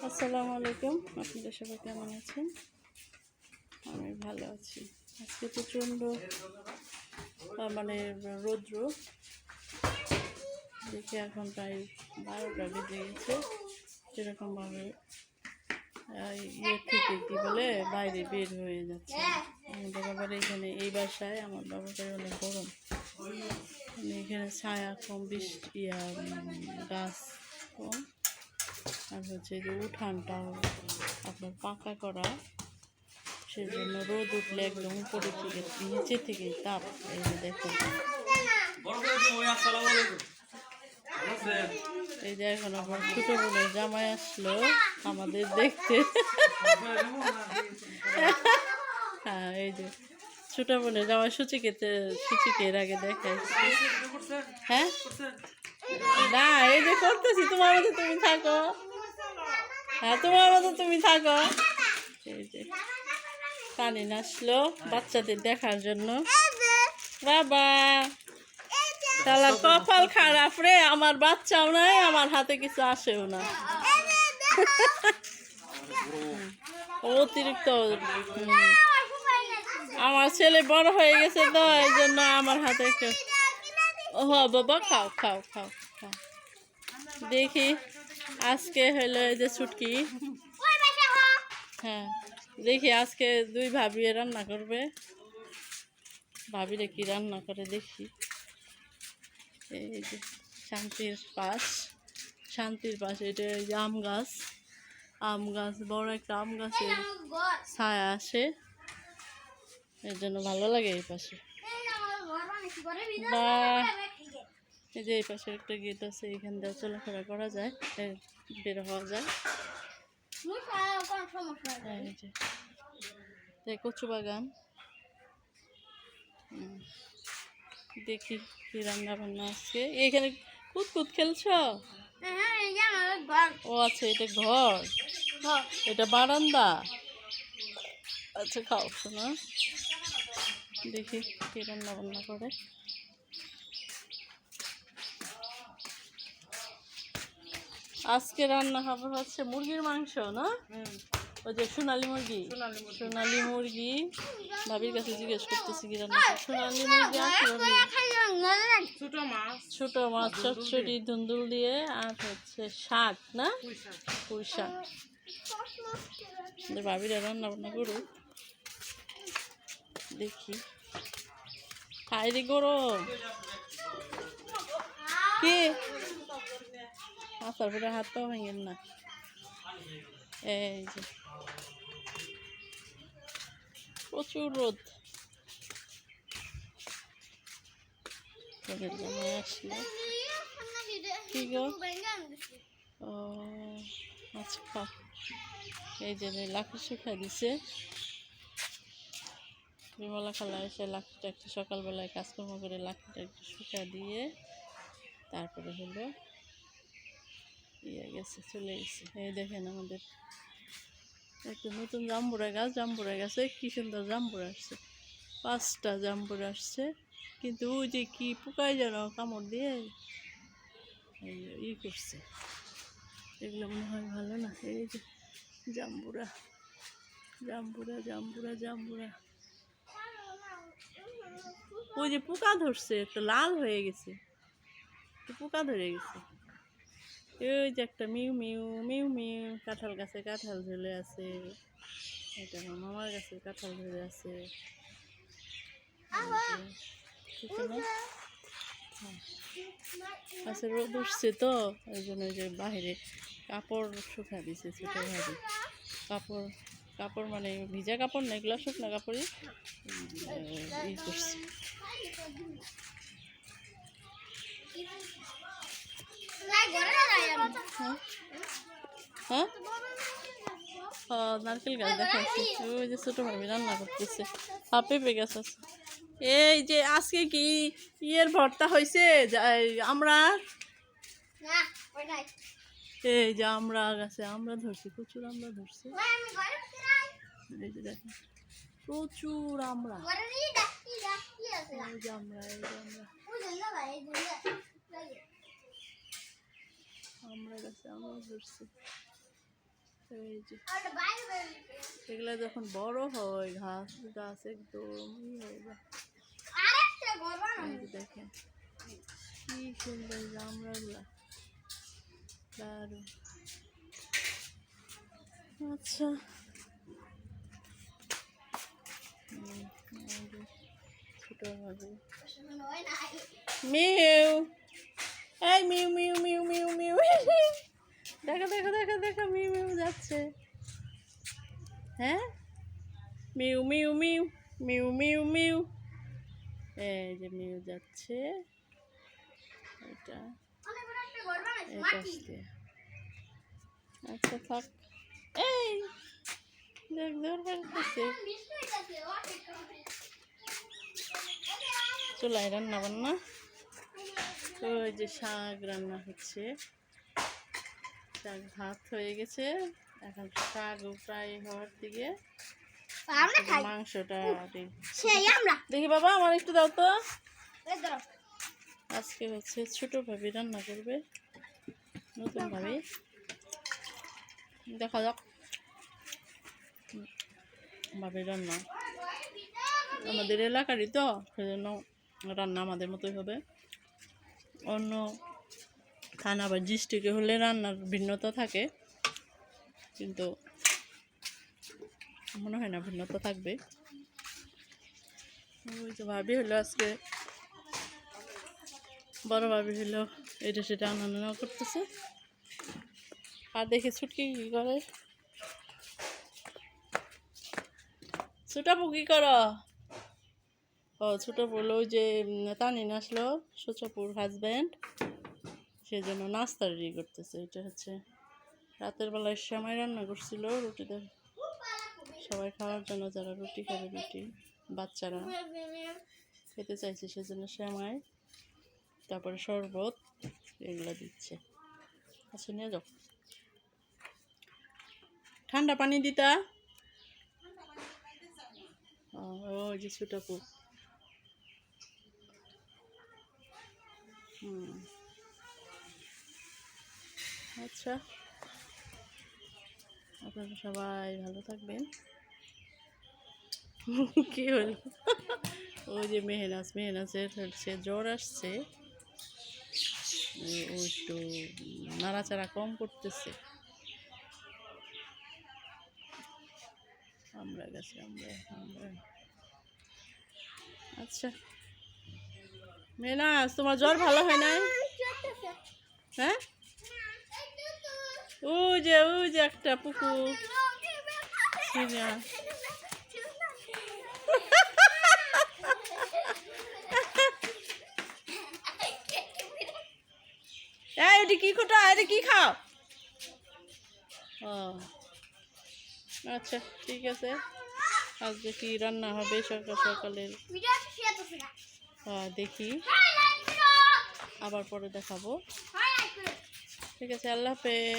আসসালামু আলাইকুম, আপনাদের সবাই কেমন আছেন? আমি ভালো আছি। আজকে প্রচণ্ড মানে রৌদ্র, দেখে এখন প্রায় 12টা বেজে গেছে। সেরকমভাবে ইয়ে থেকে কী বলে বাইরে বের হয়ে যাচ্ছে। আমাদের বাবার এখানে এই বাসায় আমার বাবার বাড়ি অনেক গরম, মানে এখানে ছায়া কম, বৃষ্টি গাছ কম, আর হচ্ছে যে উঠানটাও আপনার পাকা করা, সেজন্য রোদ উঠলে একদম উপরে থেকে নিচে থেকে তাপ। এই যে দেখুন, এই যে এখন আবার ছোটো বোনের জামাই আসলো আমাদের দেখতে। হ্যাঁ, এই যে ছোটো বোনের জামাই সূচিকে এর আগে দেখাইছি। হ্যাঁ না, এই যে করতেছি, তোমার মতো তুমি থাকো। হ্যাঁ, তোমার মতো তুমি থাকো। এই যে তানিন আসলো বাচ্চাদের দেখার জন্য। বাবা তাহলে কপাল খারাপ রে, আমার বাচ্চাও নাই, আমার হাতে কিছু আসেও না। অতিরিক্ত আমার ছেলে বড় হয়ে গেছে তো, এই জন্য আমার হাতে একটু। ও বাবা, খাও খাও খাও খাও। দেখি আজকে হলো এই যে ছুটকি। হ্যাঁ, দেখি আজকে দুই ভাবি রান্না করবে, ভাবিরে কি রান্না করে দেখি। এই যে শান্তির পাশ, এটা এই যে আম গাছ, বড় একটা আম গাছের ছায়া আসে, এর জন্য ভালো লাগে এই পাশে। বা এই যে এই পাশে একটা গেট আছে, এখান দিয়ে চলাফেরা করা যায়, বের হওয়া যায়। কচু বাগান, দেখি কি রান্না বান্না আজকে। এখানে কুতকুত খেলছ? ও আচ্ছা, এটা ঘর, এটা বারান্দা। আচ্ছা, খাও শোনা, দেখি কি রান্না বান্না করে। আজকে রান্না হবে হচ্ছে মুরগির মাংস, না ওই যে সোনালি মুরগি। ভাবির কাছে জিজ্ঞেস করতেছি কি রান্না। সোনালি মুরগি, ছোট মাছ চচ্চড়ি ধুন্দুল দিয়ে, আর হচ্ছে শাক, না পুঁই শাক। ভাবিরা রান্না বান্না করুক, দেখি। হাইরে গরম, কি আসার পরে হাত পাও ভাঙেন না। এই যে প্রচুর রোদ। আসলো কি গো? ও আচ্ছা, খাও। এই যে লাকড়ি শুকা দিছে, বিমলা খালা এসে লাকড়িটা একটু সকালবেলায় কাজকর্ম করে লাকড়িটা একটু শুকা দিয়ে তারপরে হলো গেছে, চলে গেছে। এই দেখেন আমাদের একটা নতুন জাম্বুরা গাছে কি সুন্দর জাম্বুরা আসছে, 5টা জাম্বুরা আসছে, কিন্তু ওই যে কি পোকায় যেন কামড় দিয়ে করছে, এগুলো মনে হয় ভালো না। এই যে জাম্বুরা, ওই যে পোকা ধরছে, একটা লাল হয়ে গেছে, পোকা ধরে গেছে। ওই যে একটা মিউ কাঁঠাল গাছে কাঁঠাল ঝুলে আছে, এটা আমার মামার গাছে কাঁঠাল ধরে আছে। আচ্ছা, রোদ উঠছে তো, ওই জন্য ওই যে বাহিরে কাপড় শুকা দিছে, ছোটো ভাবে কাপড় মানে ভিজা কাপড় না, এগুলো শুকনো কাপড়ই করছে। হ্যাঁ, নারকেল গাছ দেখাচ্ছি, ওই যে ছোটো ভাবি রান্না করতেছে। পেঁপে গাছ আছে। এই যে আজকে কি ইয়ের ভর্তা হয়েছে আমরা, এই যে আমরা গাছে আমরা ধরছি, প্রচুর আমরা ধরছি। এই যে দেখেন প্রচুর আমরা গাছে আমরা ধরছি। এই যে এগুলা যখন বড় হয় ঘাস গাছ একদম হয়ে যায়। এই যে দেখেন কি সুন্দর জামরাগুলা, দারুণ। আচ্ছা ছোট ভাবে মিউ, এই mu mu mu mu mu, দেখো দেখো দেখো দেখো মিউ মিউ যাচ্ছে। হ্যাঁ mu mu mu mu mu mu, এই যে মিউ যাচ্ছে। এটা আসতে আচ্ছা থাক। এই দেখ দেখ ফেলতেছে। চুলায় রান্না বান্না, ওই যে শাক রান্না হচ্ছে, শাক ভাত হয়ে গেছে, এখন শাক ফ্রাই হওয়ার দিকে মাংসটা দেখি। বাবা আমার একটু দাও তো। আজকে হচ্ছে ছোট ভাবি রান্না করবে, নতুন ভাবি, দেখা যাক। ভাবি রান্না আমাদের এলাকারই তো, সেজন্য রান্না আমাদের মতোই হবে। অন্য থানা বা ডিস্ট্রিক্টে হলে রান্নার ভিন্নতা থাকে, কিন্তু মনে হয় না ভিন্নতা থাকবে। ওই যে ভাবি হলো আজকে, বড় ভাবি হলো এটা সেটা আনন্দ করতেছে। আর দেখে ছুটকি কি করে, ছোটাপু কি করো? ও ছোটাপু হলো ওই যে তানিন আসলো, ছোটাপুর হাজব্যান্ড, সেই জন্য নাস্তা রেডি করতেছে। এটা হচ্ছে রাতের বেলায় সেমাই রান্না করছিল, রুটিতে সবাই খাওয়ার জন্য, যারা রুটি খাবে, রুটি বাচ্চারা খেতে চাইছে সেজন্য সেমাই, তারপরে শরবত এগুলো দিচ্ছে। আচ্ছা নিয়ে যাও, ঠান্ডা পানি দিতা। ওই যে ছোটাপু, আচ্ছা আপনারা সবাই ভালো থাকবেন। কি হলো? ওই যে মেহনাজের হচ্ছে জ্বর আসছে, ও একটু নাড়াচাড়া কম করতেছে। আমরা গেছি আমরা। আচ্ছা মেহনাজ, তোমার জ্বর ভালো হয় নাই? হ্যাঁ ওই যে একটা পুকুর, এটি কি কোটা, এটা কি খাও? ও আচ্ছা ঠিক আছে, আজকে কি রান্না হবে সকাল সকালের দেখি, আবার পরে দেখাবো। ঠিক আছে, আল্লাহ হাফেজ।